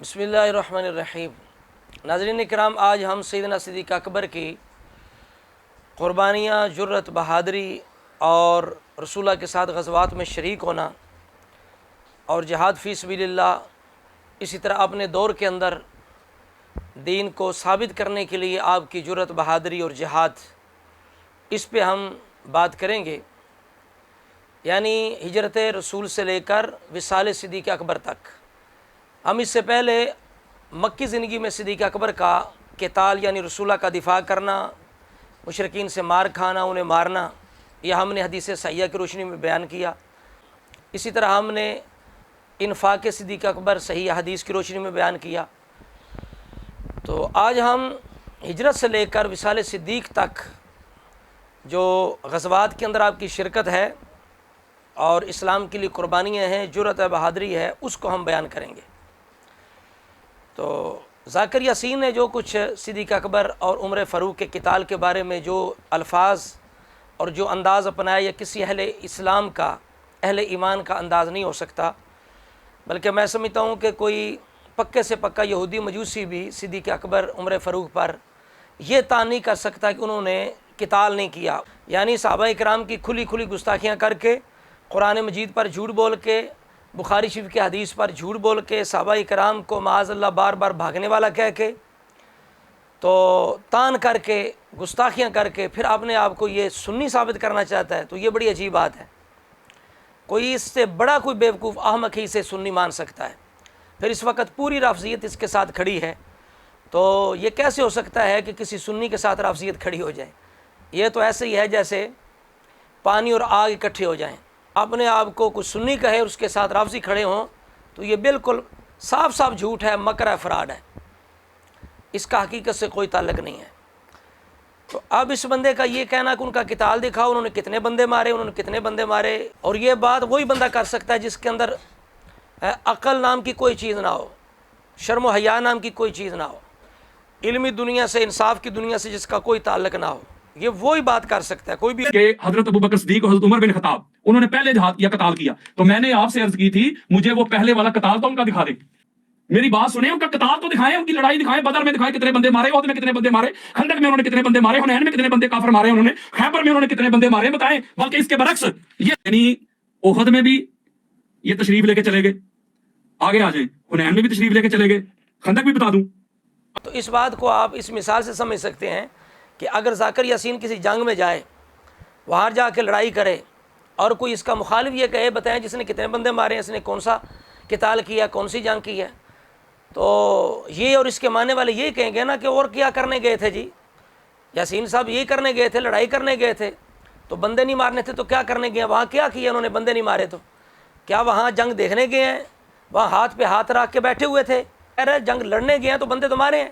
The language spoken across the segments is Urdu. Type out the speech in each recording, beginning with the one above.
بسم اللہ الرحمن الرحیم۔ ناظرین کرام، آج ہم سیدنا صدیق اکبر کی قربانیاں، جرت، بہادری اور رسول اللہ کے ساتھ غزوات میں شریک ہونا اور جہاد فی سبیل اللہ، اسی طرح اپنے دور کے اندر دین کو ثابت کرنے کے لیے آپ کی جرت، بہادری اور جہاد، اس پہ ہم بات کریں گے، یعنی ہجرت رسول سے لے کر وصال صدیق اکبر تک۔ ہم اس سے پہلے مکی زندگی میں صدیق اکبر کا قتال یعنی رسول اللہ کا دفاع کرنا، مشرکین سے مار کھانا، انہیں مارنا، یہ ہم نے حدیث صحیحہ کی روشنی میں بیان کیا۔ اسی طرح ہم نے انفاق صدیق اکبر صحیح حدیث کی روشنی میں بیان کیا۔ تو آج ہم ہجرت سے لے کر وصال صدیق تک جو غزوات کے اندر آپ کی شرکت ہے اور اسلام کے لیے قربانیاں ہیں، جرت ہے، بہادری ہے، اس کو ہم بیان کریں گے۔ تو ذاکر یاسین نے جو کچھ صدیق اکبر اور عمر فاروق کے قتال کے بارے میں جو الفاظ اور جو انداز اپنایا، یہ کسی اہل اسلام کا، اہل ایمان کا انداز نہیں ہو سکتا، بلکہ میں سمجھتا ہوں کہ کوئی پکے سے پکا یہودی مجوسی بھی صدیق اکبر، عمر فاروق پر یہ تعین نہیں کر سکتا کہ انہوں نے قتال نہیں کیا، یعنی صحابہ کرام کی کھلی کھلی گستاخیاں کر کے، قرآن مجید پر جھوٹ بول کے، بخاری شریف کی حدیث پر جھوٹ بول کے، صحابہ کرام کو معاذ اللہ بار بار بھاگنے والا کہہ کے، تو تان کر کے، گستاخیاں کر کے پھر اپنے آپ کو یہ سنی ثابت کرنا چاہتا ہے، تو یہ بڑی عجیب بات ہے۔ کوئی اس سے بڑا کوئی بیوقوف احمق ہی اسے سنی مان سکتا ہے۔ پھر اس وقت پوری رافضیت اس کے ساتھ کھڑی ہے، تو یہ کیسے ہو سکتا ہے کہ کسی سنی کے ساتھ رافضیت کھڑی ہو جائے؟ یہ تو ایسے ہی ہے جیسے پانی اور آگ اکٹھے ہو جائیں۔ اپنے آپ کو کچھ سنی کہے اور اس کے ساتھ رافضی کھڑے ہوں، تو یہ بالکل صاف صاف جھوٹ ہے، مکر ہے، فراڈ ہے، اس کا حقیقت سے کوئی تعلق نہیں ہے۔ تو اب اس بندے کا یہ کہنا کہ ان کا قتال دکھاؤ، انہوں نے کتنے بندے مارے، انہوں نے کتنے بندے مارے، اور یہ بات وہی بندہ کر سکتا ہے جس کے اندر عقل نام کی کوئی چیز نہ ہو، شرم و حیا نام کی کوئی چیز نہ ہو، علمی دنیا سے، انصاف کی دنیا سے جس کا کوئی تعلق نہ ہو، یہ وہی بات کر سکتا ہے، کوئی بھی۔ کہ حضرت ابوبکر صدیق اور حضرت عمر بن خطاب انہوں نے پہلے جہاد کیا، قتال کیا، تو میں نے آپ سے عرض کی تھی مجھے وہ پہلے والا قتال تو ان کا دکھا دیں، میری بات سنیں، ان کا قتال تو دکھائیں، ان کی لڑائی دکھائیں، بدر میں دکھائیں کتنے بندے مارے، احد میں کتنے بندے مارے، خندق میں انہوں نے کتنے بندے مارے، حنین میں کتنے بندے کافر مارے انہوں نے، خیبر میں انہوں نے کتنے بندے مارے بتائیں۔ بلکہ اس کے برعکس یہ یعنی احد میں بھی یہ تشریف لے کے چلے گئے، آگے آ جائیں، حنین میں بھی تشریف لے کے چلے گئے، خندق بھی بتا دوں۔ تو اس بات کو آپ اس مثال سے سمجھ سکتے ہیں کہ اگر ذاکر یاسین کسی جنگ میں جائے، وہاں جا کے لڑائی کرے، اور کوئی اس کا مخالف یہ کہے بتائیں جس نے کتنے بندے مارے ہیں، اس نے کون سا قتال کیا، کون سی جنگ کی ہے، تو یہ اور اس کے ماننے والے یہی کہیں گے نا کہ اور کیا کرنے گئے تھے جی، یاسین صاحب یہی کرنے گئے تھے، لڑائی کرنے گئے تھے، تو بندے نہیں مارنے تھے تو کیا کرنے گئے ہیں، وہاں کیا کیا انہوں نے، بندے نہیں مارے تو کیا وہاں جنگ دیکھنے گئے ہیں، وہاں ہاتھ پہ ہاتھ رکھ کے بیٹھے ہوئے تھے، ارے جنگ لڑنے گئے ہیں تو بندے تو مارے ہیں۔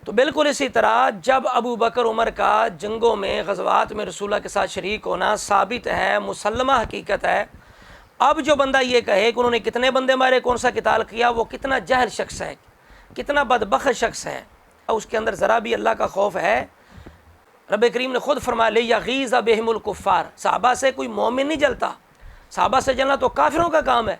تو بالکل اسی طرح جب ابو بکر عمر کا جنگوں میں، غزوات میں رسول اللہ کے ساتھ شریک ہونا ثابت ہے، مسلمہ حقیقت ہے، اب جو بندہ یہ کہے کہ انہوں نے کتنے بندے مارے، کون سا قتال کیا، وہ کتنا جاہل شخص ہے، کتنا بدبخت شخص ہے، اس کے اندر ذرا بھی اللہ کا خوف ہے۔ رب کریم نے خود فرمایا لِیَغِیظَ بِهِمُ الْکُفَّارَ، صحابہ سے کوئی مومن نہیں جلتا، صحابہ سے جلنا تو کافروں کا کام ہے،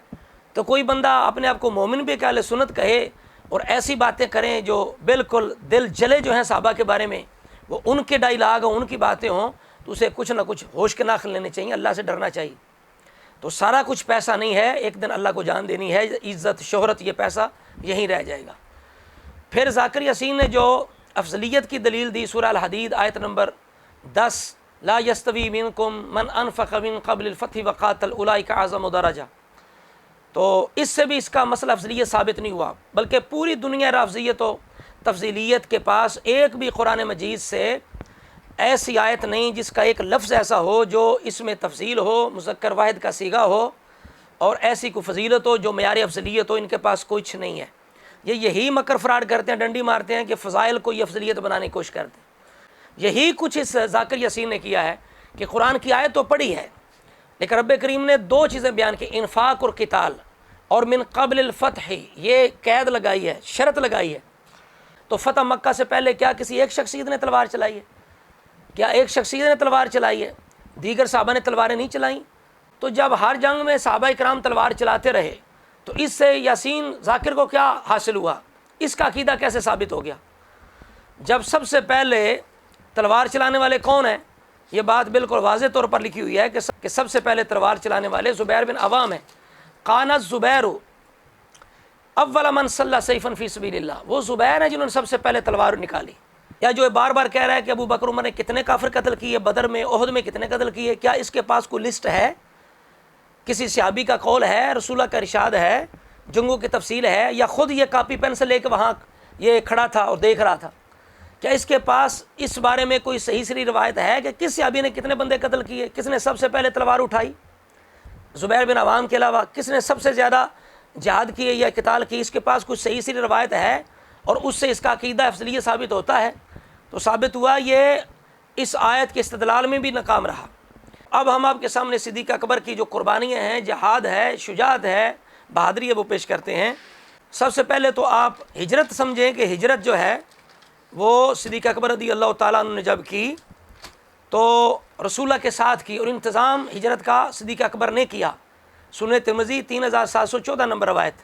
تو کوئی بندہ اپنے آپ کو مومن بھی کہ اہل سنت کہے اور ایسی باتیں کریں جو بالکل دل جلے جو ہیں صحابہ کے بارے میں، وہ ان کے ڈائلاگ ہوں، ان کی باتیں ہوں، تو اسے کچھ نہ کچھ ہوش کے ناخن لینے چاہیے، اللہ سے ڈرنا چاہیے۔ تو سارا کچھ پیسہ نہیں ہے، ایک دن اللہ کو جان دینی ہے، عزت، شہرت، یہ پیسہ یہیں رہ جائے گا۔ پھر ذاکر یاسین نے جو افضلیت کی دلیل دی، سورہ الحدید آیت نمبر 10، لا یستوی منکم من انفق من قبل الفتح وقاتل اولئک اعظم درجہ، تو اس سے بھی اس کا مسئلہ افضلیت ثابت نہیں ہوا، بلکہ پوری دنیا رافضیت و تفضیلیت کے پاس ایک بھی قرآن مجید سے ایسی آیت نہیں جس کا ایک لفظ ایسا ہو جو اس میں تفضیل ہو، مذکر واحد کا صیغہ ہو، اور ایسی کوئی فضیلت ہو جو معیار افضلیت ہو، ان کے پاس کچھ نہیں ہے۔ یہی مکر فراڈ کرتے ہیں، ڈنڈی مارتے ہیں کہ فضائل کو یہ افضلیت بنانے کی کوشش کرتے ہیں۔ یہی کچھ اس ذاکر یاسین نے کیا ہے کہ قرآن کی آیت تو پڑھی ہے، لیکن رب کریم نے دو چیزیں بیان کی، انفاق اور قتال، اور من قبل الفتح، یہ قید لگائی ہے، شرط لگائی ہے۔ تو فتح مکہ سے پہلے کیا کسی ایک شخصیت نے تلوار چلائی ہے؟ کیا ایک شخصیت نے تلوار چلائی ہے؟ دیگر صحابہ نے تلواریں نہیں چلائیں؟ تو جب ہر جنگ میں صحابہ کرام تلوار چلاتے رہے، تو اس سے یاسین ذاکر کو کیا حاصل ہوا؟ اس کا عقیدہ کیسے ثابت ہو گیا؟ جب سب سے پہلے تلوار چلانے والے کون ہیں؟ یہ بات بالکل واضح طور پر لکھی ہوئی ہے کہ سب سے پہلے تلوار چلانے والے زبیر بن عوام ہیں۔ قانت زبیر اول من صلی سیفا فی سبیل اللہ، وہ زبیر ہیں جنہوں نے سب سے پہلے تلوار نکالی۔ یا جو بار بار کہہ رہا ہے کہ ابو بکر عمر نے کتنے کافر قتل کیے، بدر میں، احد میں کتنے قتل کیے، کیا اس کے پاس کوئی لسٹ ہے؟ کسی صحابی کا قول ہے، رسول اللہ کا ارشاد ہے، جنگوں کی تفصیل ہے، یا خود یہ کاپی پین سے لے کے وہاں یہ کھڑا تھا اور دیکھ رہا تھا؟ کیا اس کے پاس اس بارے میں کوئی صحیح سری روایت ہے کہ کس صحابی نے کتنے بندے قتل کیے، کس نے سب سے پہلے تلوار اٹھائی؟ زبیر بن عوام کے علاوہ کس نے سب سے زیادہ جہاد کیے یا قتال کی؟ اس کے پاس کچھ صحیح سری روایت ہے اور اس سے اس کا عقیدہ افضلیت ثابت ہوتا ہے؟ تو ثابت ہوا یہ اس آیت کے استدلال میں بھی ناکام رہا۔ اب ہم آپ کے سامنے صدیق اکبر کی جو قربانیاں ہیں، جہاد ہے، شجاعت ہے، بہادری ہے، وہ پیش کرتے ہیں۔ سب سے پہلے تو آپ ہجرت سمجھیں کہ ہجرت جو ہے وہ صدیق اکبر رضی اللہ تعالیٰ عنہ نے جب کی تو رسول اللہ کے ساتھ کی، اور انتظام ہجرت کا صدیق اکبر نے کیا۔ سنن ترمذی 3714 نمبر روایت،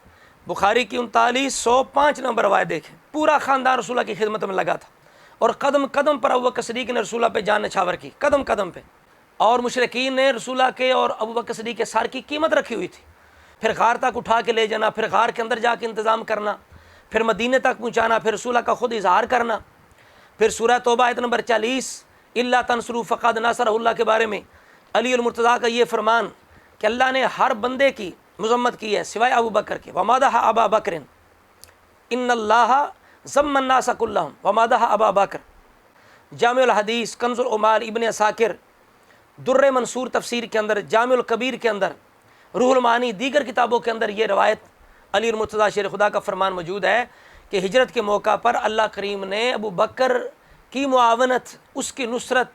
بخاری کی 3905 نمبر روایت دیکھیں، پورا خاندان رسول اللہ کی خدمت میں لگا تھا، اور قدم قدم پر ابوبکر صدیق نے رسول اللہ پہ جان نچھاور کی، قدم قدم پہ، اور مشرکین نے رسول اللہ کے اور ابوبکر صدیق کے سار کی قیمت رکھی ہوئی تھی۔ پھر غار تک اٹھا کے لے جانا، پھر غار کے اندر جا کے انتظام کرنا، پھر مدینے تک پہنچانا، پھر رسول اللہ کا خود اظہار کرنا۔ پھر سورہ توبہ آیت نمبر 40 اللہ تنصروا فقد نصرہ اللہ کے بارے میں علی المرتضیٰ کا یہ فرمان کہ اللہ نے ہر بندے کی مذمت کی ہے سوائے ابو بکر کے، ومدح ابا بکر ان اللہ ذم الناس کلہم ومدح ابا بکر۔ جامع الحدیث، کنز العمال، ابن عساکر، در منصور تفسیر کے اندر، جامع الکبیر کے اندر، روح المعانی، دیگر کتابوں کے اندر یہ روایت علی المرتضیٰ شیر خدا کا فرمان موجود ہے کہ ہجرت کے موقع پر اللہ کریم نے ابو بکر کی معاونت، اس کی نصرت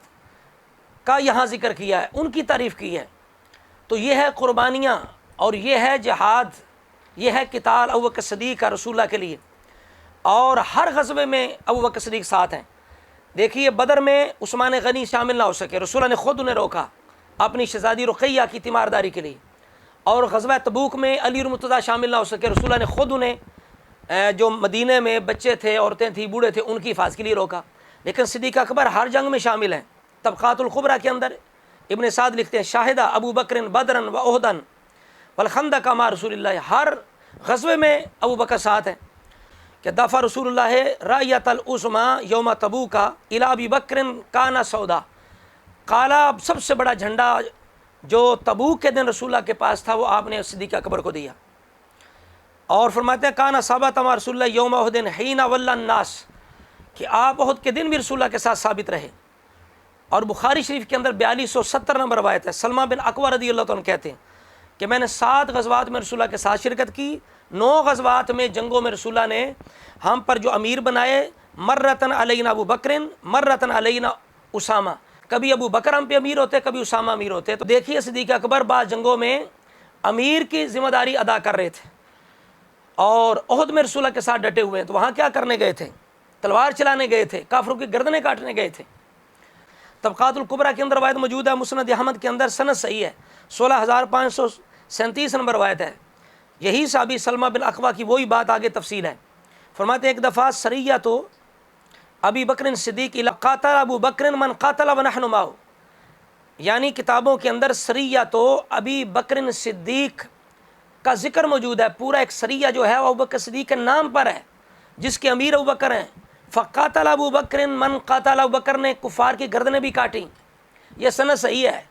کا یہاں ذکر کیا ہے، ان کی تعریف کی ہے۔ تو یہ ہے قربانیاں، اور یہ ہے جہاد، یہ ہے قتال ابو بکر صدیق کا رسول اللہ کے لیے، اور ہر غزوے میں ابو بکر صدیق ساتھ ہیں۔ دیکھیے بدر میں عثمان غنی شامل نہ ہو سکے، رسول اللہ نے خود انہیں روکا اپنی شہزادی رقیہ کی تیمارداری کے لیے، اور غزوہ تبوک میں علی المرتضیٰ شامل نہ ہو سکے، رسول اللہ نے خود انہیں جو مدینے میں بچے تھے، عورتیں تھیں، بوڑھے تھے، ان کی حفاظت کے لیے روکا۔ لیکن صدیق اکبر ہر جنگ میں شامل ہیں۔ طبقات الخبرہ کے اندر ابن سعد لکھتے ہیں شاہدہ ابو بکر بدرن و احدن والخندق مع رسول اللہ، ہر غزوے میں ابو بکر ساتھ ہیں۔ کہ دفع رسول اللہ رایۃ العظمیٰ یوم تبوک الی ابی بکر کان سودا، کالا سب سے بڑا جھنڈا جو تبوک کے دن رسول اللہ کے پاس تھا وہ آپ نے صدیق اکبر کو دیا۔ اور فرماتے ہیں کانا ثابت مع رسول اللہ یوم احد حین ولی الناس، کہ آپ احد کے دن بھی رسول اللہ کے ساتھ ثابت رہے۔ اور بخاری شریف کے اندر 4270 نمبر روایت ہے، سلمہ بن اکوع رضی اللہ عنہ کہتے ہیں کہ میں نے 7 غزوات میں رسول اللہ کے ساتھ شرکت کی، 9 غزوات میں جنگوں میں رسول اللہ نے ہم پر جو امیر بنائے، مرتن علینا ابو بکرن مرتن علینا اسامہ، کبھی ابو بکر ہم پہ امیر ہوتے، کبھی اسامہ امیر ہوتے۔ تو دیکھیے صدیق اکبر بعض جنگوں میں امیر کی ذمہ داری ادا کر رہے تھے، اور احد میں رسول اللہ کے ساتھ ڈٹے ہوئے ہیں۔ تو وہاں کیا کرنے گئے تھے؟ تلوار چلانے گئے تھے، کافروں کی گردنیں کاٹنے گئے تھے۔ طبقات الکبریٰ کے اندر روایت موجود ہے، مسند احمد کے اندر سند صحیح ہے، 16537 نمبر روایت ہے۔ یہی صحابی سلمہ بن اکوع کی وہی بات آگے تفصیل ہے۔ فرماتے ہیں ایک دفعہ سریہ تو ابی بکر صدیق قاتل ابو بکر من قاتل ونحن معه، یعنی کتابوں کے اندر سریہ تو ابی بکر صدیق کا ذکر موجود ہے، پورا ایک سریہ جو ہے وہ ابو بکر صدیق کے نام پر ہے، جس کے امیر ابو بکر ہیں۔ فقاتل ابو بکر من قاتل، ابو بکر نے کفار کی گردنیں بھی کاٹیں۔ یہ سند صحیح ہے۔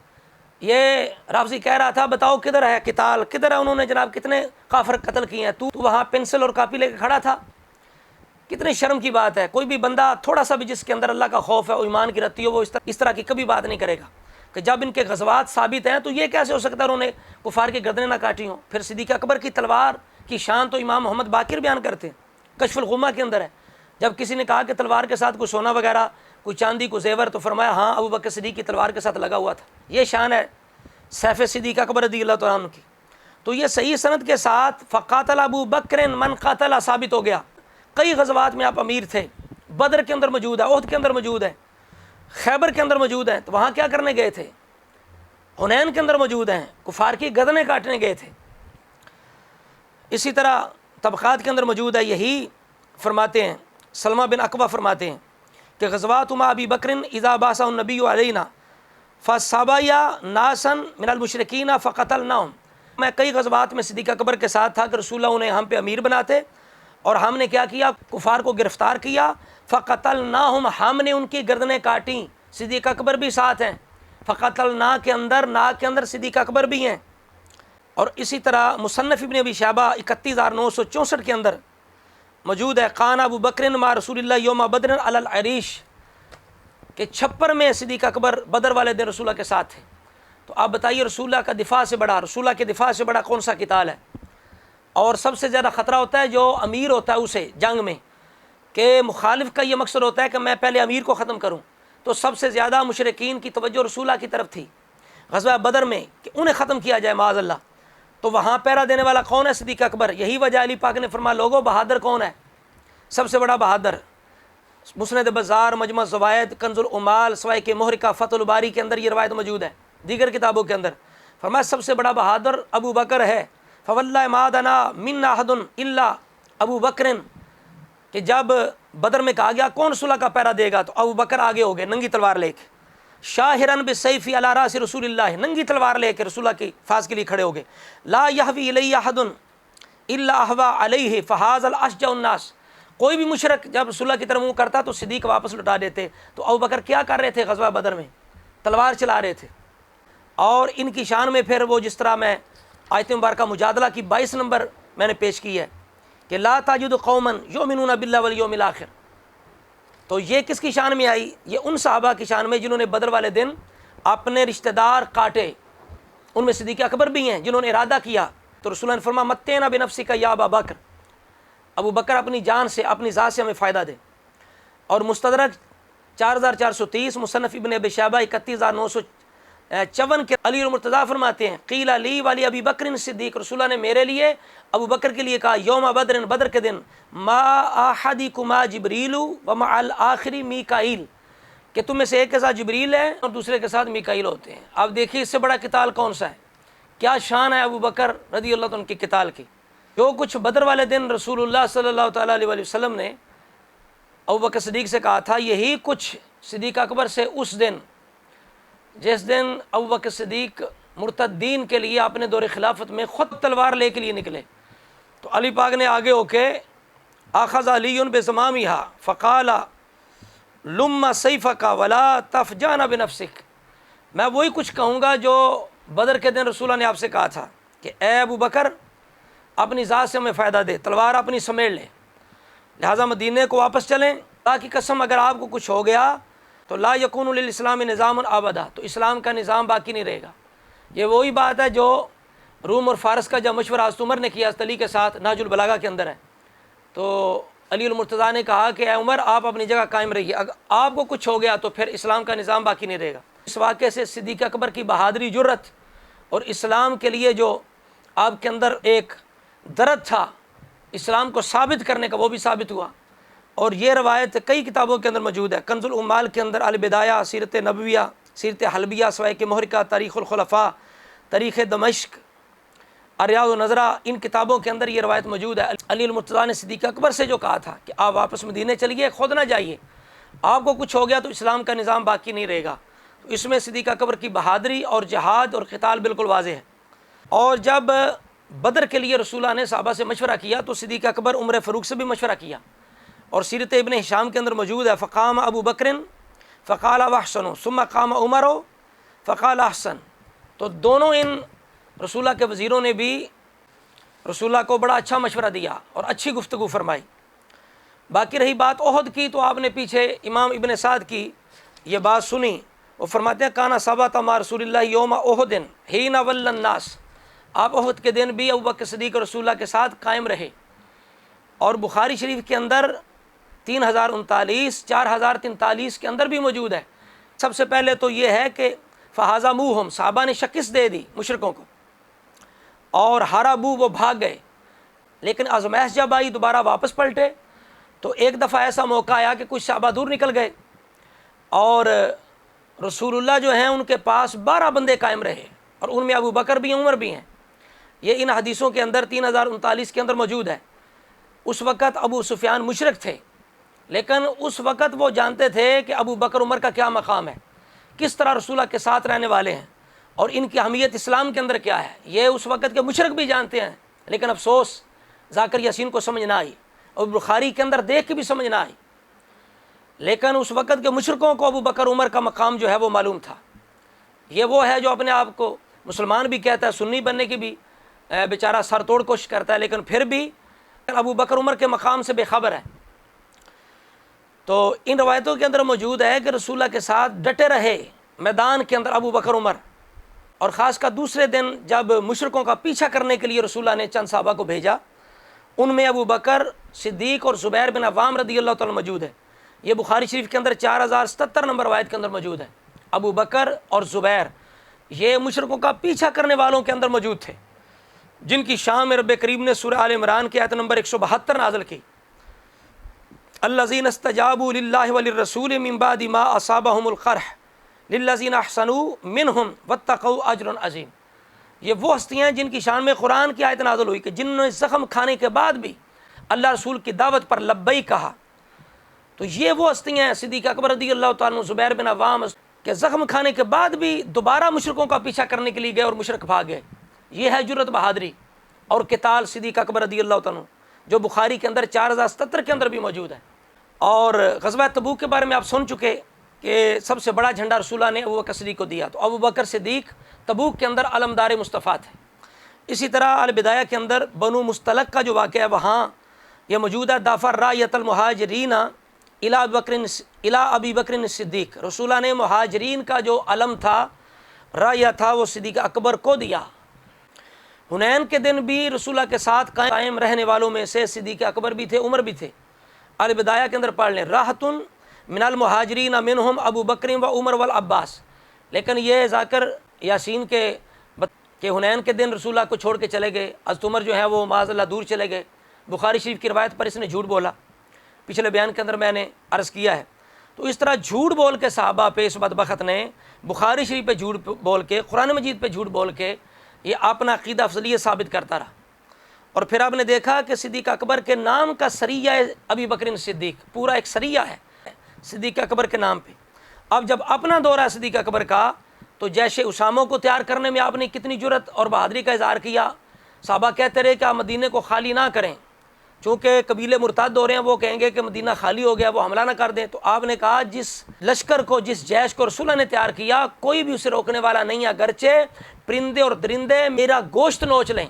یہ رافضی کہہ رہا تھا بتاؤ کدھر ہے قتال، کدھر ہے انہوں نے جناب کتنے کافر قتل کیے ہیں، تو وہاں پنسل اور کاپی لے کے کھڑا تھا۔ کتنے شرم کی بات ہے، کوئی بھی بندہ تھوڑا سا بھی جس کے اندر اللہ کا خوف ہے اور ایمان کی رتی ہو، وہ اس طرح کی کبھی بات نہیں کرے گا کہ جب ان کے غزوات ثابت ہیں تو یہ کیسے ہو سکتا ہے انہوں نے کفار کی گردنیں نہ کاٹی ہوں۔ پھر صدیق اکبر کی تلوار کی شان تو امام محمد باقر بیان کرتے ہیں، کشف الغمہ کے اندر ہے۔ جب کسی نے کہا کہ تلوار کے ساتھ کوئی سونا وغیرہ، کوئی چاندی، کوئی زیور، تو فرمایا ہاں ابو بکر صدیق کی تلوار کے ساتھ لگا ہوا تھا۔ یہ شان ہے سیف صدیق اکبر رضی اللہ تعالیٰ عنہ کی۔ تو یہ صحیح سند کے ساتھ فقاتل ابو بکر من قاتل ثابت ہو گیا۔ کئی غزوات میں آپ امیر تھے، بدر کے اندر موجود ہے، احد کے اندر موجود ہے، خیبر کے اندر موجود ہیں۔ تو وہاں کیا کرنے گئے تھے؟ حنین کے اندر موجود ہیں، کفار کی گردنیں کاٹنے گئے تھے۔ اسی طرح طبقات کے اندر موجود ہے، یہی فرماتے ہیں، سلمہ بن اکوع فرماتے ہیں کہ غزوات ما ابی بکر اذا بعث النبی علینا فصابیا ناسن من المشرکین فقتلناہم، میں کئی غزوات میں صدیق اکبر کے ساتھ تھا کہ رسول اللہ انہیں ہم پہ امیر بناتے اور ہم نے کیا کیا، کفار کو گرفتار کیا، فقتلناہم، ہم نے ان کی گردنیں کاٹیں، صدیق اکبر بھی ساتھ ہیں، فقتلنا کے اندر، نا کے اندر صدیق اکبر بھی ہیں۔ اور اسی طرح مصنف ابن ابی شیبہ 31964 کے اندر موجود ہے، قان ابو بکر مع رسول اللہ یوم بدر علی العریش، کہ چھپر میں صدیق اکبر بدر والے دن رسول اللہ کے ساتھ تھے۔ تو آپ بتائیے رسول اللہ کا دفاع سے بڑا، رسول اللہ کے دفاع سے بڑا کون سا قتال ہے؟ اور سب سے زیادہ خطرہ ہوتا ہے جو امیر ہوتا ہے اسے جنگ میں، کہ مخالف کا یہ مقصد ہوتا ہے کہ میں پہلے امیر کو ختم کروں، تو سب سے زیادہ مشرکین کی توجہ رسول اللہ کی طرف تھی غزوہ بدر میں کہ انہیں ختم کیا جائے معاذ اللہ۔ تو وہاں پہرا دینے والا کون ہے؟ صدیق اکبر۔ یہی وجہ علی پاک نے فرمایا لوگوں بہادر کون ہے؟ سب سے بڑا بہادر، مسند بزار، مجمع زوائد، کنز العمال، سوائق محرقہ، فتح الباری کے اندر یہ روایت موجود ہے، دیگر کتابوں کے اندر فرمایا سب سے بڑا بہادر ابو بکر ہے۔ فواللہ ما دنا منا احد الا ابو بکر، کہ جب بدر میں کہا گیا کون صلح کا پہرا دے گا تو ابو بکر آگے ہو گئے ننگی تلوار لے کے، شاہرن بالسیف علی راس رسول اللہ، ننگی تلوار لے کے رسول اللہ کی فاس کے لیے کھڑے ہو گئے۔ لا یحوی الی احد الا احوی علیہ فہذا الاشجع الناس، کوئی بھی مشرک جب رسول اللہ کی طرف منہ کرتا تو صدیق واپس لٹا دیتے۔ تو ابو بکر کیا کر رہے تھے غزوہ بدر میں؟ تلوار چلا رہے تھے۔ اور ان کی شان میں پھر وہ جس طرح میں آیت مبارکہ مجادلہ کی 22 نمبر میں نے پیش کی ہے کہ لا تجد قوما یؤمنون باللہ والیوم الآخر، تو یہ کس کی شان میں آئی؟ یہ ان صحابہ کی شان میں جنہوں نے بدر والے دن اپنے رشتہ دار کاٹے، ان میں صدیق اکبر بھی ہیں جنہوں نے ارادہ کیا۔ تو رسول اللہ نے فرمایا متینا بنفسک یا ابا بکر، ابو بکر اپنی جان سے، اپنی ذات سے ہمیں فائدہ دے۔ اور مستدرک 4430، مصنف ابن ابی شیبہ 31954 کے علی المرتضیٰ فرماتے ہیں قیل علی والی ابی بکر صدیق، رسول اللہ نے میرے لیے ابو بکر کے لیے کہا یوم بدر، بدر کے دن، ما احدکما جبریل ومع الآخر میکائیل، کہ تم میں سے ایک کے ساتھ جبریل ہے اور دوسرے کے ساتھ میکائیل ہوتے ہیں۔ اب دیکھیے اس سے بڑا قتال کون سا ہے؟ کیا شان ہے ابو بکر رضی اللہ عنہ کی قتال کی۔ جو کچھ بدر والے دن رسول اللہ صلی اللہ تعالیٰ علیہ وسلم نے ابو بکر صدیق سے کہا تھا، یہی کچھ صدیق اکبر سے اس دن، جس دن ابو بکر صدیق مرتدین کے لیے اپنے دور خلافت میں خود تلوار لے کے لیے نکلے، تو علی پاک نے آگے ہو کے اخذ علی بزمامہا فقال لم سیفک ولا تفجعن بنفسک، میں وہی کچھ کہوں گا جو بدر کے دن رسول اللہ نے آپ سے کہا تھا کہ اے ابو بکر اپنی ذات سے ہمیں فائدہ دے، تلوار اپنی سمیٹ لیں، لہٰذا مدینے کو واپس چلیں، اللہ کی قسم اگر آپ کو کچھ ہو گیا تو لا یکون للاسلام نظام ابدا، تو اسلام کا نظام باقی نہیں رہے گا۔ یہ وہی بات ہے جو روم اور فارس کا جب مشورہ حضرت عمر نے کیا علی کے ساتھ، نہج البلاغہ کے اندر ہے، تو علی المرتضیٰ نے کہا کہ اے عمر آپ اپنی جگہ قائم رہیے، اگر آپ کو کچھ ہو گیا تو پھر اسلام کا نظام باقی نہیں رہے گا۔ اس واقعے سے صدیق اکبر کی بہادری، جرت اور اسلام کے لیے جو آپ کے اندر ایک درد تھا اسلام کو ثابت کرنے کا، وہ بھی ثابت ہوا۔ اور یہ روایت کئی کتابوں کے اندر موجود ہے، کنز العمال کے اندر، البدایہ، سیرت نبویہ، سیرت حلبیہ، سوائق محرقہ، تاریخ الخلفاء، تاریخ دمشق، ریاض النظرہ، ان کتابوں کے اندر یہ روایت موجود ہے۔ علی المرتضیٰ نے صدیق اکبر سے جو کہا تھا کہ آپ واپس مدینے چلیے، خود نہ جائیے، آپ کو کچھ ہو گیا تو اسلام کا نظام باقی نہیں رہے گا۔ تو اس میں صدیق اکبر کی بہادری اور جہاد اور قتال بالکل واضح ہے۔ اور جب بدر کے لیے رسول اللہ نے صحابہ سے مشورہ کیا تو صدیق اکبر عمر فاروق سے بھی مشورہ کیا، اور سیرت ابن ہشام کے اندر موجود ہے فقام ابو بکر فقال واحسن ثم قام عمر فقال احسن، تو دونوں ان رسول اللہ کے وزیروں نے بھی رسول اللہ کو بڑا اچھا مشورہ دیا اور اچھی گفتگو فرمائی۔ باقی رہی بات احد کی، تو آپ نے پیچھے امام ابن سعد کی یہ بات سنی، وہ فرماتے ہیں کانا ثبت مع رسول اللہ یوم احد حین ول الناس، آپ احد کے دن بھی ابوبکر صدیق رسول اللہ کے ساتھ قائم رہے۔ اور بخاری شریف کے اندر 3039 4043 کے اندر بھی موجود ہے۔ سب سے پہلے تو یہ ہے کہ فہازموہم، صحابہ نے شکست دے دی مشرکوں کو، اور ہربو، وہ بھاگ گئے، لیکن آزمائش جب آئی دوبارہ واپس پلٹے، تو ایک دفعہ ایسا موقع آیا کہ کچھ صحابہ دور نکل گئے، اور رسول اللہ جو ہیں ان کے پاس 12 بندے قائم رہے، اور ان میں ابو بکر بھی ہیں، عمر بھی ہیں، یہ ان حدیثوں کے اندر 3039 کے اندر موجود ہے۔ اس وقت ابو سفیان مشرک تھے، لیکن اس وقت وہ جانتے تھے کہ ابو بکر عمر کا کیا مقام ہے، کس طرح رسول اللہ کے ساتھ رہنے والے ہیں، اور ان کی اہمیت اسلام کے اندر کیا ہے۔ یہ اس وقت کے مشرک بھی جانتے ہیں، لیکن افسوس ذاکر یاسین کو سمجھ نہ آئی، اور بخاری کے اندر دیکھ کے بھی سمجھ نہ آئی۔ لیکن اس وقت کے مشرکوں کو ابو بکر عمر کا مقام جو ہے وہ معلوم تھا۔ یہ وہ ہے جو اپنے آپ کو مسلمان بھی کہتا ہے، سنی بننے کی بھی بیچارہ سر توڑ کوشش کرتا ہے، لیکن پھر بھی ابو بکر عمر کے مقام سے بے خبر ہے۔ تو ان روایتوں کے اندر موجود ہے کہ رسول اللہ کے ساتھ ڈٹے رہے میدان کے اندر ابو بکر عمر، اور خاص کر دوسرے دن جب مشرکوں کا پیچھا کرنے کے لیے رسول اللہ نے چند صحابہ کو بھیجا، ان میں ابو بکر صدیق اور زبیر بن عوام رضی اللہ تعالیٰ موجود ہے۔ یہ بخاری شریف کے اندر 4077 نمبر روایت کے اندر موجود ہے۔ ابو بکر اور زبیر یہ مشرکوں کا پیچھا کرنے والوں کے اندر موجود تھے، جن کی شان میں رب کریم نے سورہ آل عمران کی آیت نمبر 172 نازل کی، الذین استجابوا للہ وللرسول من بعد ما اصابہم القرح للذین احسنوا منہم واتقوا اجر عظیم۔ یہ وہ ہستیاں جن کی شان میں قرآن کی آیت نازل ہوئی کہ جنہوں نے زخم کھانے کے بعد بھی اللہ رسول کی دعوت پر لبیک کہا۔ تو یہ وہ ہستیاں ہیں، صدیق اکبر رضی اللہ تعالیٰ عنہ، زبیر بن عوام، کہ زخم کھانے کے بعد بھی دوبارہ مشرکوں کا پیچھا کرنے کے لیے گئے اور مشرک بھاگ گئے۔ یہ ہے جرأت، بہادری اور قتال صدیق اکبر رضی اللہ تعالیٰ عنہ، جو بخاری کے اندر 4077 کے اندر بھی موجود ہے۔ اور غزوہ تبوک کے بارے میں آپ سن چکے کہ سب سے بڑا جھنڈا رسول اللہ نے ابو بکر صدیق کو دیا، تو ابو بکر صدیق تبوک کے اندر علمدار مصطفیٰ تھے۔ اسی طرح البدایہ کے اندر بنو مستلق کا جو واقعہ ہے وہاں یہ موجود ہے، دافع رایۃ المہاجرین الی ابی بکر صدیق، رسول اللہ نے مہاجرین کا جو علم تھا، رایہ تھا، وہ صدیق اکبر کو دیا۔ حنین کے دن بھی رسول اللہ کے ساتھ قائم رہنے والوں میں سے صدیق اکبر بھی تھے، عمر بھی تھے۔ البدایہ کے اندر پڑھ لیں، راحت من المہاجرین منہم ابو بکر و عمر والعباس۔ لیکن یہ ذاکر یاسین کے حنین کے دن رسول اللہ کو چھوڑ کے چلے گئے، حضرت عمر جو ہے وہ معاذ اللہ دور چلے گئے۔ بخاری شریف کی روایت پر اس نے جھوٹ بولا، پچھلے بیان کے اندر میں نے عرض کیا ہے۔ تو اس طرح جھوٹ بول کے صحابہ پہ اس بدبخت نے بخاری شریف پہ جھوٹ بول کے، قرآن مجید پہ جھوٹ بول کے یہ اپنا عقیدہ افضلیت ثابت کرتا رہا۔ اور پھر آپ نے دیکھا کہ صدیق اکبر کے نام کا سریہ ابی بکر صدیق، پورا ایک سریہ ہے صدیق اکبر کے نام پہ۔ اب جب اپنا دورہ ہے صدیق اکبر کا، تو جیش اسامہ کو تیار کرنے میں آپ نے کتنی جرأت اور بہادری کا اظہار کیا۔ صحابہ کہتے رہے کہ آپ مدینے کو خالی نہ کریں، چونکہ قبیلے مرتد ہو رہے ہیں، وہ کہیں گے کہ مدینہ خالی ہو گیا، وہ حملہ نہ کر دیں۔ تو آپ نے کہا جس لشکر کو، جس جیش کو رسول اللہ نے تیار کیا، کوئی بھی اسے روکنے والا نہیں ہے، اگرچہ پرندے اور درندے میرا گوشت نوچ لیں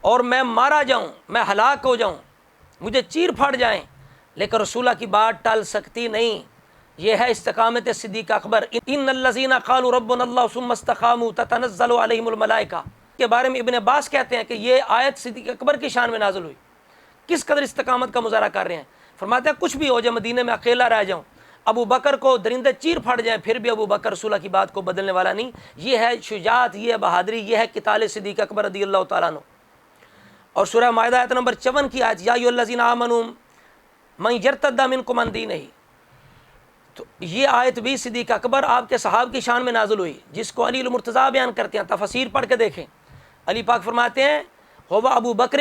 اور میں مارا جاؤں، میں ہلاک ہو جاؤں، مجھے چیر پھاڑ جائیں، لیکن رسول اللہ کی بات ٹل سکتی نہیں۔ یہ ہے استقامت صدیق اکبر۔ ان الذین قالوا ربنا اللہ ثم استقاموا تتنزل علیہم الملائکہ کے بارے میں ابن عباس کہتے ہیں کہ یہ آیت صدیق اکبر کی شان میں نازل ہوئی۔ کس قدر استقامت کا مظاہرہ کر رہے ہیں۔ فرماتے ہیں کچھ بھی ہو جائے، مدینے میں اکیلا رہ جاؤں، ابو بکر کو درندے چیر پھاڑ جائیں، پھر بھی ابو بکر رسول اللہ کی بات کو بدلنے والا نہیں۔ یہ ہے شجاعت، یہ ہے بہادری، یہ ہے قتال صدیق اکبر رضی اللہ تعالیٰ عنہ۔ اور سورہ مائدہ آیت نمبر 54 کی آیت، یا ایھا الذین آمنوا من یرتد منکم عن دینہ، تو یہ آیت بھی صدیق اکبر آپ کے صحابہ کی شان میں نازل ہوئی، جس کو علی المرتضیٰ بیان کرتے ہیں، تفاسیر پڑھ کے دیکھیں۔ علی پاک فرماتے ہیں ہو ابو بکر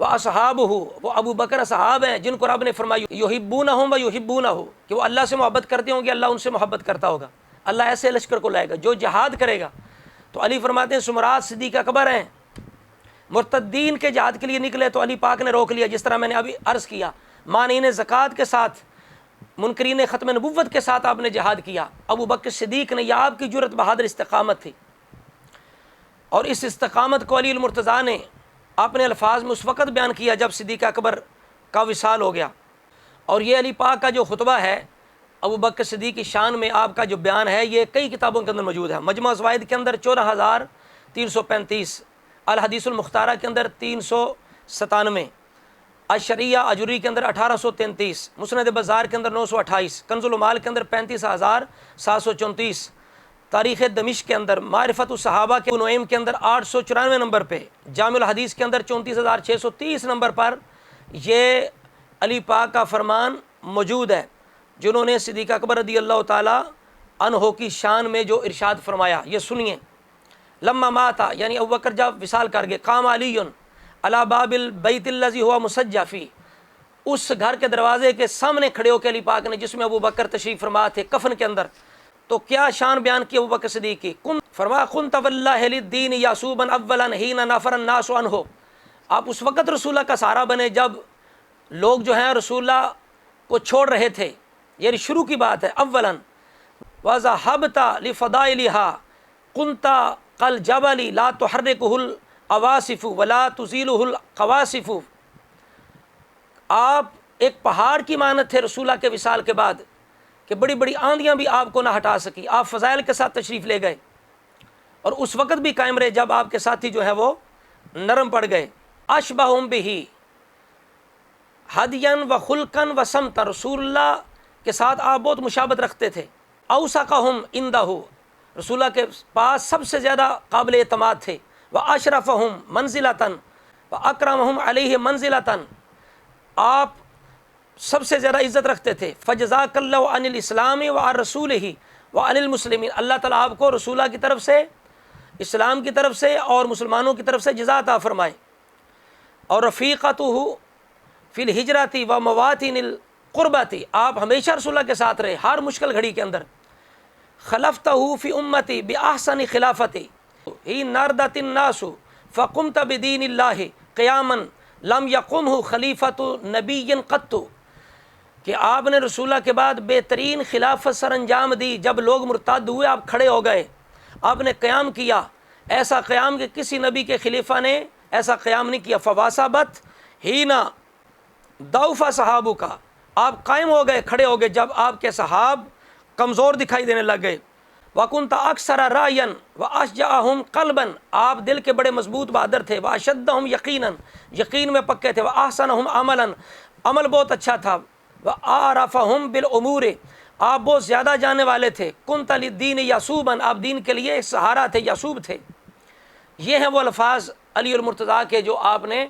و اصحابہ، وہ ابو بکر اصحاب ہیں جن کو رب نے فرمایا یحبونہم و یحبونہ، کہ وہ اللہ سے محبت کرتے ہوں گے، اللہ ان سے محبت کرتا ہوگا۔ اللہ ایسے لشکر کو لائے گا جو جہاد کرے گا۔ تو علی فرماتے ہیں سمرات صدیق اکبر ہیں۔ مرتدین کے جہاد کے لیے نکلے تو علی پاک نے روک لیا، جس طرح میں نے ابھی عرض کیا، مانعین زکوٰۃ کے ساتھ، منکرین ختم نبوت کے ساتھ آپ نے جہاد کیا۔ ابو بکر صدیق نے، یہ آپ کی جرأت، بہادر استقامت تھی۔ اور اس استقامت کو علی المرتضیٰ نے اپنے الفاظ میں اس وقت بیان کیا جب صدیق اکبر کا وصال ہو گیا۔ اور یہ علی پاک کا جو خطبہ ہے ابو بکر صدیق کی شان میں آپ کا جو بیان ہے، یہ کئی کتابوں کے اندر موجود ہے۔ مجموعہ زوائد کے اندر 14335، الحدیث المختارہ کے اندر 397، الشریعہ اجوری کے اندر 1833، مسند بازار کے اندر 928، کنز المال کے اندر 35734، تاریخ دمشق کے اندر، معرفت الصحابہ کے نعیم کے اندر 894 نمبر پہ، جامع الحدیث کے اندر 34630 نمبر پر یہ علی پاک کا فرمان موجود ہے، جنہوں نے صدیق اکبر رضی اللہ تعالی عنہ کی شان میں جو ارشاد فرمایا۔ یہ سنیے، لما ماتا یعنی ابو بکر جب وصال کر گئے، قام علی علی باب البیت الذی ہوا مسجع فی، اس گھر کے دروازے کے سامنے کھڑے ہو کے علی پاک نے جس میں ابو بکر تشریف فرما تھے کفن کے اندر، تو کیا شان بیان کی ابو بکر صدیق کی، فرمایا کنت واللہ للدین یاسوبا اولا حین نفر الناس عنہ، آپ اس وقت رسول اللہ کا سہارا بنے جب لوگ جو ہیں رسول اللہ کو چھوڑ رہے تھے، یعنی شروع کی بات ہے، اولا وذهبت لفضائلها كنت كالجبل لا تحركه العواصف ولا تزيله القواصف، آپ ایک پہاڑ کی مانند تھے رسول اللہ کے وصال کے بعد کہ بڑی بڑی آندیاں بھی آپ کو نہ ہٹا سکی، آپ فضائل کے ساتھ تشریف لے گئے اور اس وقت بھی قائم رہے جب آپ کے ساتھی جو ہے وہ نرم پڑ گئے، اشبہم بہ ہدیاً و خلقاً و سمتا، رسول اللہ کے ساتھ آپ بہت مشابہت رکھتے تھے، اوثقہم عندہ، رسول اللہ کے پاس سب سے زیادہ قابل اعتماد تھے، و اشرفہم منزلتاً و اکرمہم علیہ منزلتاً، آپ سب سے زیادہ عزت رکھتے تھے، فجزاک اللہ عن الاسلام و عن رسولہ و عن المسلمین، اللہ تعالیٰ آپ کو رسول اللہ کی طرف سے، اسلام کی طرف سے اور مسلمانوں کی طرف سے جزا عطا فرمائے، اور رفیقتہ فی الہجرۃ و مواطن القربۃ، آپ ہمیشہ رسول اللہ کے ساتھ رہے ہر مشکل گھڑی کے اندر، خلفتہ فی امتی باحسن خلافتی ہی نردت الناس فقمت بدین اللہ قیاما لم یقمہ خلیفۃ نبی قط، کہ آپ نے رسول اللہ کے بعد بہترین خلافت سر انجام دی، جب لوگ مرتد ہوئے آپ کھڑے ہو گئے، آپ نے قیام کیا، ایسا قیام کہ کسی نبی کے خلیفہ نے ایسا قیام نہیں کیا، فواصبت ہینا ضعف صحابہ کا، آپ قائم ہو گئے، کھڑے ہو گئے جب آپ کے صحاب کمزور دکھائی دینے لگ گئے، وَكُنْتَ أَكْثَرَ رَأْيًا وَأَشْجَعَهُمْ قَلْبًا، آپ دل کے بڑے مضبوط بہادر تھے، وَأَشَدَّهُمْ يَقِينًا، یقین میں پکے تھے، وَأَحْسَنَهُمْ عَمَلًا، عمل بہت اچھا تھا، وَأَعْرَفَهُمْ بِالْأُمُورِ، آپ بہت زیادہ جاننے والے تھے، كُنْتَ لِلدِّينِ يَسُوبًا، آپ دین کے لیے سہارا تھے، یسوب تھے۔ یہ ہیں وہ الفاظ علی المرتضیٰ کے جو آپ نے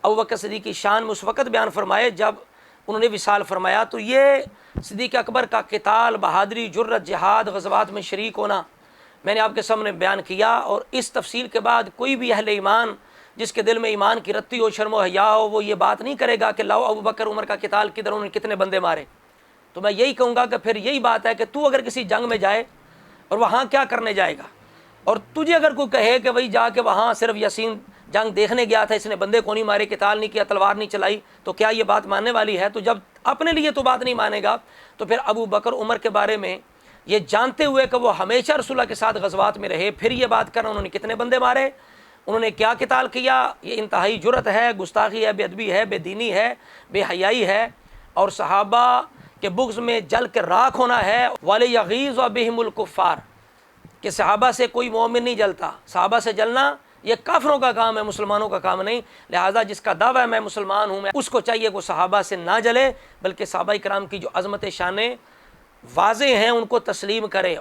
ابو بکر صدیق کی شان میں اس وقت بیان فرمائے جب انہوں نے وصال فرمایا۔ تو یہ صدیق اکبر کا قتال، بہادری، جرت، جہاد، غزوات میں شریک ہونا میں نے آپ کے سامنے بیان کیا، اور اس تفصیل کے بعد کوئی بھی اہل ایمان جس کے دل میں ایمان کی رتی ہو، شرم و حیا ہو، وہ یہ بات نہیں کرے گا کہ لاؤ ابو بکر عمر کا قتال کدھر، انہوں نے کتنے بندے مارے۔ تو میں یہی کہوں گا کہ پھر یہی بات ہے کہ تو اگر کسی جنگ میں جائے اور وہاں کیا کرنے جائے گا، اور تجھے اگر کوئی کہے کہ بھائی جا کے وہاں صرف یاسین جنگ دیکھنے گیا تھا، اس نے بندے کو نہیں مارے، قتال نہیں کیا، تلوار نہیں چلائی، تو کیا یہ بات ماننے والی ہے؟ تو جب اپنے لیے تو بات نہیں مانے گا تو پھر ابو بکر عمر کے بارے میں یہ جانتے ہوئے کہ وہ ہمیشہ رسول اللہ کے ساتھ غزوات میں رہے، پھر یہ بات کرنا انہوں نے کتنے بندے مارے، انہوں نے کیا قتال کیا، یہ انتہائی جرت ہے، گستاخی ہے، بے ادبی ہے، بے دینی ہے، بے حیائی ہے، اور صحابہ کے بغض میں جل کے راکھ ہونا ہے۔ وَلِيَغِيظَ بِهِمُ الْكُفَّارِ، کہ صحابہ سے کوئی مومن نہیں جلتا، صحابہ سے جلنا یہ کافروں کا کام ہے، مسلمانوں کا کام نہیں۔ لہٰذا جس کا دعویٰ ہے میں مسلمان ہوں، میں اس کو چاہیے کہ صحابہ سے نہ جلے، بلکہ صحابہ کرام کی جو عظمت شانیں واضح ہیں ان کو تسلیم کرے۔